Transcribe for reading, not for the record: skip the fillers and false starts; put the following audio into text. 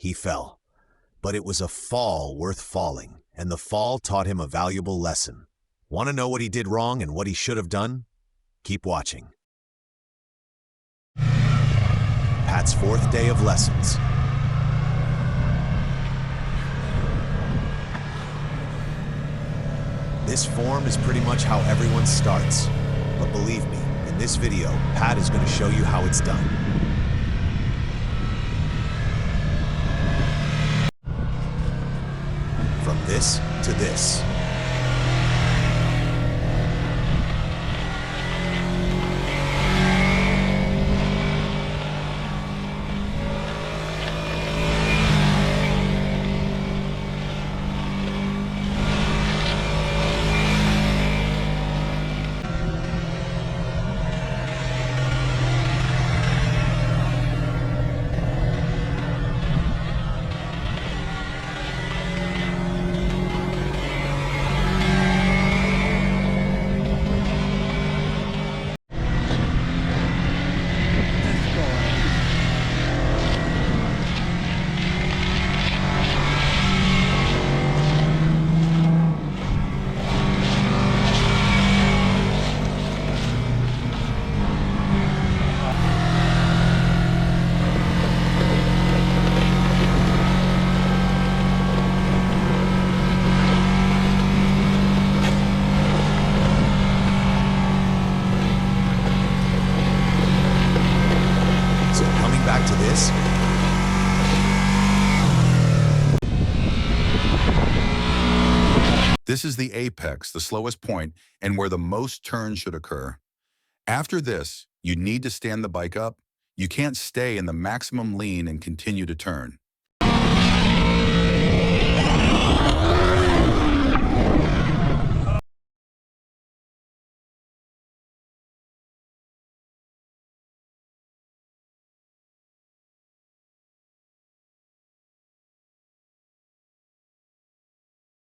he fell. But it was a fall worth falling, and the fall taught him a valuable lesson. Want to know what he did wrong and what he should have done? Keep watching. Pat's fourth day of lessons. This form is pretty much how everyone starts. But believe me, in this video, Pat is going to show you how it's done. From this to this. Back to this. This is the apex, the slowest point, and where the most turns should occur. After this, you need to stand the bike up. You can't stay in the maximum lean and continue to turn.